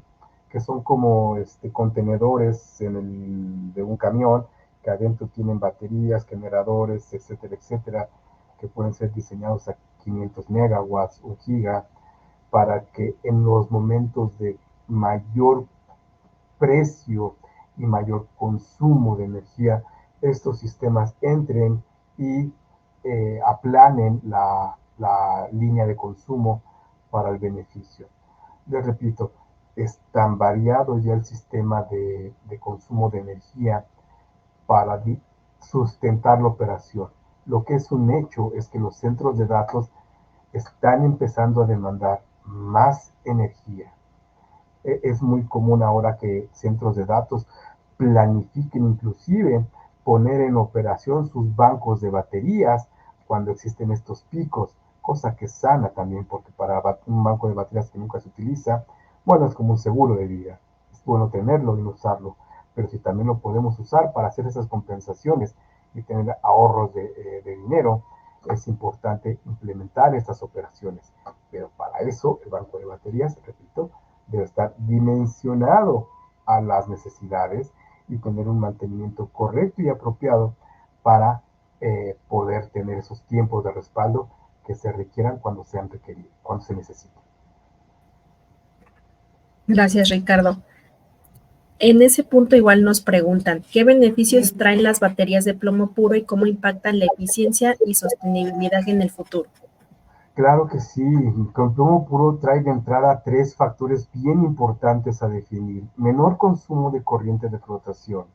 que son como contenedores de un camión que adentro tienen baterías, generadores, etcétera, etcétera, que pueden ser diseñados a 500 megawatts, un giga, para que en los momentos de mayor precio y mayor consumo de energía, estos sistemas entren y aplanen la línea de consumo para el beneficio. Les repito, es tan variado ya el sistema de consumo de energía para sustentar la operación. Lo que es un hecho es que los centros de datos están empezando a demandar más energía. Es muy común ahora que centros de datos planifiquen inclusive poner en operación sus bancos de baterías cuando existen estos picos, cosa que es sana también porque para un banco de baterías que nunca se utiliza, bueno, es como un seguro de vida. Es bueno tenerlo y no usarlo, pero si también lo podemos usar para hacer esas compensaciones y tener ahorros de dinero, es importante implementar estas operaciones. Pero para eso el banco de baterías, repito, debe estar dimensionado a las necesidades y tener un mantenimiento correcto y apropiado para poder tener esos tiempos de respaldo que se requieran cuando sean requeridos, cuando se necesiten. Gracias, Ricardo. En ese punto igual nos preguntan, ¿qué beneficios traen las baterías de plomo puro y cómo impactan la eficiencia y sostenibilidad en el futuro? Claro que sí, con plomo puro trae de entrada tres factores bien importantes a definir. Menor consumo de corriente de flotación.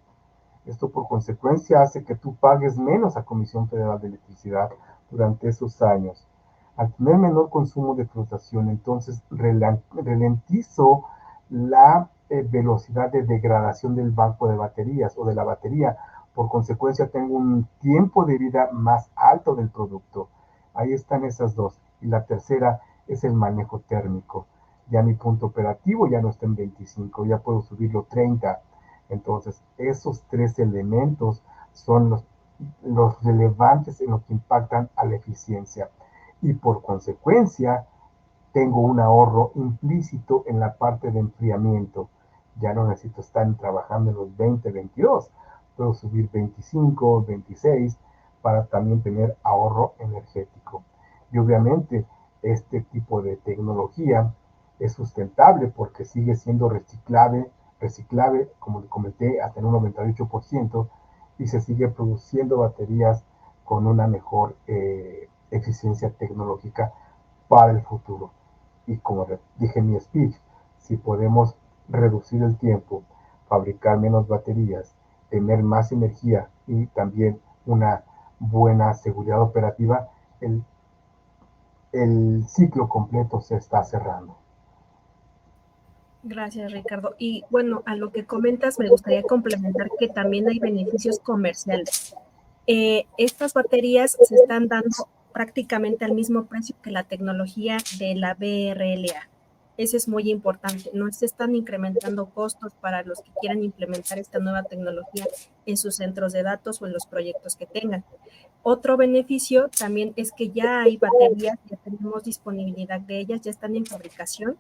Esto por consecuencia hace que tú pagues menos a Comisión Federal de Electricidad durante esos años. Al tener menor consumo de flotación, entonces ralentizo la velocidad de degradación del banco de baterías o de la batería. Por consecuencia, tengo un tiempo de vida más alto del producto. Ahí están esas dos. Y la tercera es el manejo térmico. Ya mi punto operativo ya no está en 25, ya puedo subirlo 30. Entonces, esos tres elementos son los relevantes en lo que impactan a la eficiencia. Y por consecuencia, tengo un ahorro implícito en la parte de enfriamiento. Ya no necesito estar trabajando en los 20, 22. Puedo subir 25, 26 para también tener ahorro energético. Y obviamente este tipo de tecnología es sustentable porque sigue siendo reciclable, como le comenté, hasta en un 98% y se sigue produciendo baterías con una mejor eficiencia tecnológica para el futuro. Y como dije en mi speech, si podemos reducir el tiempo, fabricar menos baterías, tener más energía y también una buena seguridad operativa, el ciclo completo se está cerrando. Gracias, Ricardo. Y bueno, a lo que comentas, me gustaría complementar que también hay beneficios comerciales. Estas baterías se están dando prácticamente al mismo precio que la tecnología de la BRLA. Eso es muy importante. No se están incrementando costos para los que quieran implementar esta nueva tecnología en sus centros de datos o en los proyectos que tengan. Otro beneficio también es que ya hay baterías, ya tenemos disponibilidad de ellas, ya están en fabricación,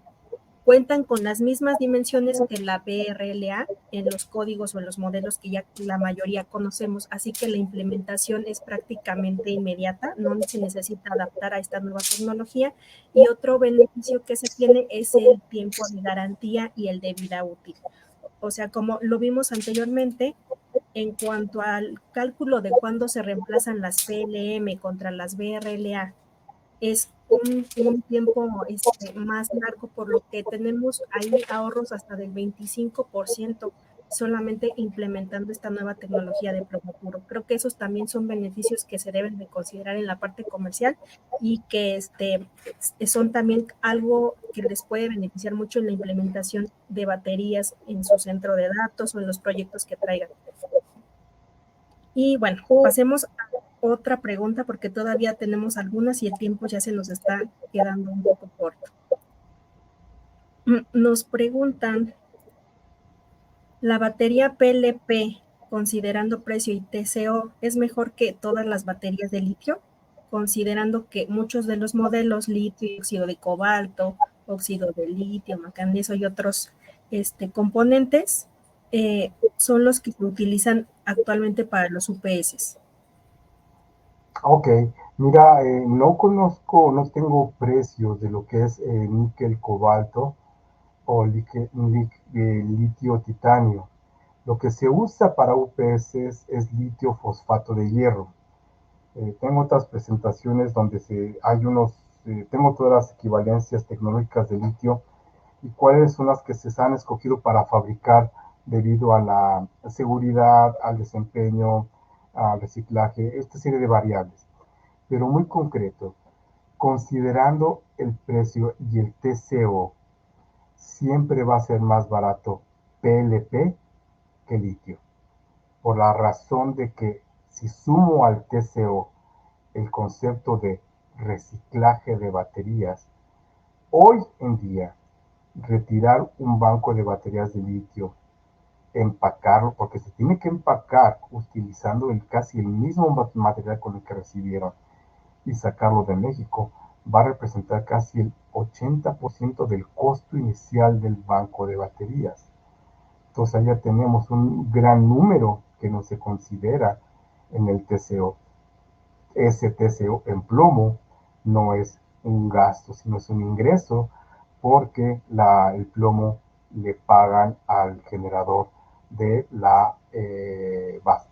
cuentan con las mismas dimensiones que la BRLA en los códigos o en los modelos que ya la mayoría conocemos, así que la implementación es prácticamente inmediata, no se necesita adaptar a esta nueva tecnología. Y otro beneficio que se tiene es el tiempo de garantía y el de vida útil. O sea, como lo vimos anteriormente, en cuanto al cálculo de cuándo se reemplazan las PLM contra las BRLA, es un tiempo más largo, por lo que tenemos ahí ahorros hasta del 25% solamente implementando esta nueva tecnología de plomo puro. Creo que esos también son beneficios que se deben de considerar en la parte comercial y que son también algo que les puede beneficiar mucho en la implementación de baterías en su centro de datos o en los proyectos que traigan. Y bueno, pasemos a otra pregunta porque todavía tenemos algunas y el tiempo ya se nos está quedando un poco corto. Nos preguntan, ¿la batería PLP, considerando precio y TCO, es mejor que todas las baterías de litio? Considerando que muchos de los modelos, litio, óxido de cobalto, óxido de litio, manganeso y otros componentes, son los que se utilizan actualmente para los UPS. Ok, mira, no conozco, no tengo precios de lo que es níquel, cobalto o litio, titanio. Lo que se usa para UPS es litio fosfato de hierro. Tengo otras presentaciones donde tengo todas las equivalencias tecnológicas de litio y cuáles son las que se han escogido para fabricar debido a la seguridad, al desempeño, al reciclaje, esta serie de variables. Pero muy concreto, considerando el precio y el TCO, siempre va a ser más barato PLP que litio, por la razón de que si sumo al TCO el concepto de reciclaje de baterías, hoy en día retirar un banco de baterías de litio, empacarlo, porque se tiene que empacar utilizando casi el mismo material con el que recibieron, y sacarlo de México, va a representar casi el 80% del costo inicial del banco de baterías. Entonces allá tenemos un gran número que no se considera en el TCO. Ese TCO en plomo no es un gasto, sino es un ingreso porque el plomo le pagan al generador de la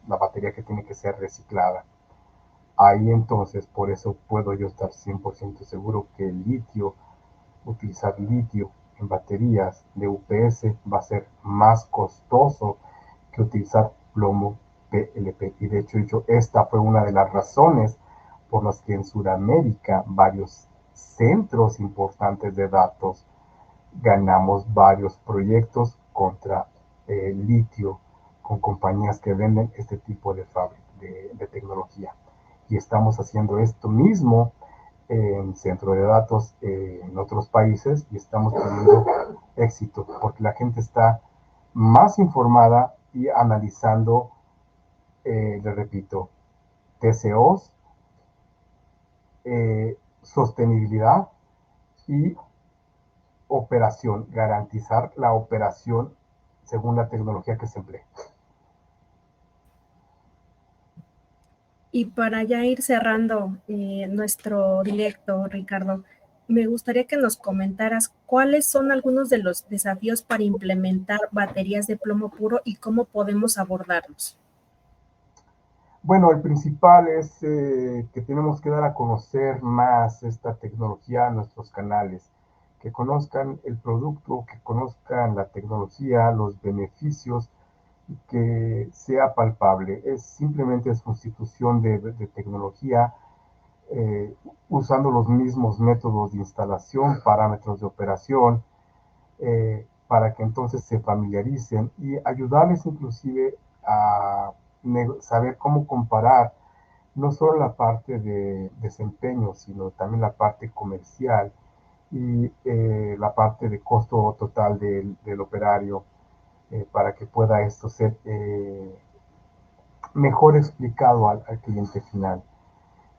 batería que tiene que ser reciclada. Ahí entonces, por eso puedo yo estar 100% seguro que utilizar litio en baterías de UPS va a ser más costoso que utilizar plomo PLP. Y de hecho, esta fue una de las razones por las que en Sudamérica varios centros importantes de datos ganamos varios proyectos contra litio con compañías que venden este tipo de tecnología. Y estamos haciendo esto mismo en centro de datos en otros países y estamos teniendo éxito porque la gente está más informada y analizando, le repito, TCOs, sostenibilidad y operación, garantizar la operación según la tecnología que se emplee. Y para ya ir cerrando nuestro directo, Ricardo, me gustaría que nos comentaras cuáles son algunos de los desafíos para implementar baterías de plomo puro y cómo podemos abordarlos. Bueno, el principal es que tenemos que dar a conocer más esta tecnología a nuestros canales, que conozcan el producto, que conozcan la tecnología, los beneficios, y que sea palpable. Simplemente sustitución de tecnología, usando los mismos métodos de instalación, parámetros de operación, para que entonces se familiaricen y ayudarles inclusive a saber cómo comparar no solo la parte de desempeño, sino también la parte comercial y la parte de costo total del operario para que pueda esto ser mejor explicado al cliente final.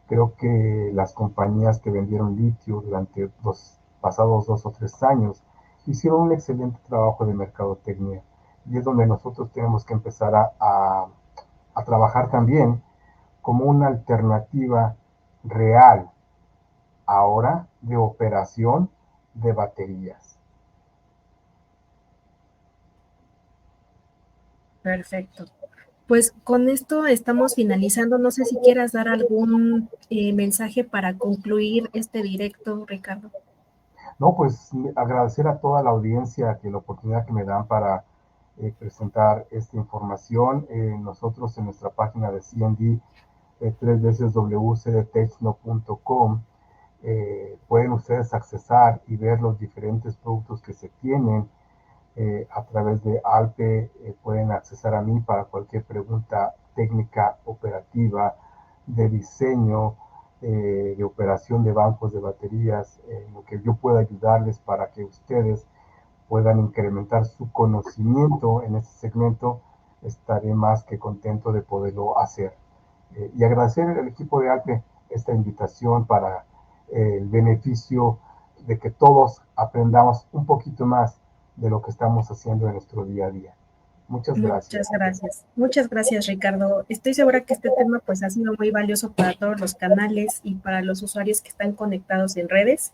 Creo que las compañías que vendieron litio durante los pasados 2 o 3 años hicieron un excelente trabajo de mercadotecnia y es donde nosotros tenemos que empezar a trabajar también como una alternativa real ahora de operación de baterías. Perfecto. Pues con esto estamos finalizando. No sé si quieras dar algún mensaje para concluir este directo, Ricardo. No, pues agradecer a toda la audiencia que la oportunidad que me dan para presentar esta información. Nosotros en nuestra página de CND, tres veces wcdtechno.com, pueden ustedes accesar y ver los diferentes productos que se tienen a través de Alpe. Pueden accesar a mí para cualquier pregunta técnica, operativa, de diseño, de operación de bancos de baterías, en lo que yo pueda ayudarles para que ustedes puedan incrementar su conocimiento en este segmento. Estaré más que contento de poderlo hacer. Y agradecer al equipo de Alpe esta invitación para el beneficio de que todos aprendamos un poquito más de lo que estamos haciendo en nuestro día a día. Muchas Muchas gracias. gracias. Muchas gracias, Ricardo. Estoy segura que este tema pues ha sido muy valioso para todos los canales y para los usuarios que están conectados en redes.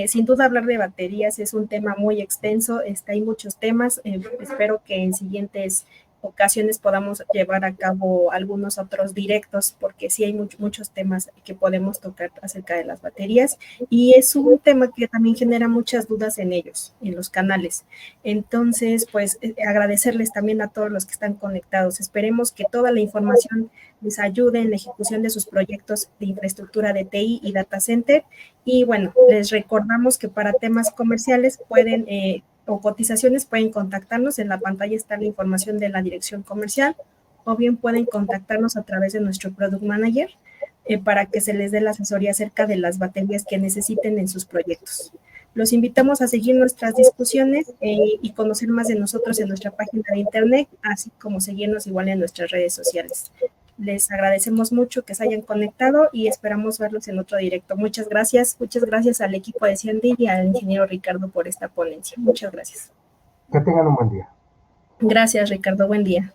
Sin duda hablar de baterías es un tema muy extenso, hay muchos temas. Espero que en siguientes ocasiones podamos llevar a cabo algunos otros directos porque sí hay muchos temas que podemos tocar acerca de las baterías y es un tema que también genera muchas dudas en ellos, en los canales. Entonces, pues agradecerles también a todos los que están conectados. Esperemos que toda la información les ayude en la ejecución de sus proyectos de infraestructura de TI y data center. Y bueno, les recordamos que para temas comerciales pueden o cotizaciones pueden contactarnos. En la pantalla está la información de la dirección comercial o bien pueden contactarnos a través de nuestro Product Manager para que se les dé la asesoría acerca de las baterías que necesiten en sus proyectos. Los invitamos a seguir nuestras discusiones y conocer más de nosotros en nuestra página de internet, así como seguirnos igual en nuestras redes sociales. Les agradecemos mucho que se hayan conectado y esperamos verlos en otro directo. Muchas gracias al equipo de CND y al ingeniero Ricardo por esta ponencia. Muchas gracias. Que tengan un buen día. Gracias, Ricardo. Buen día.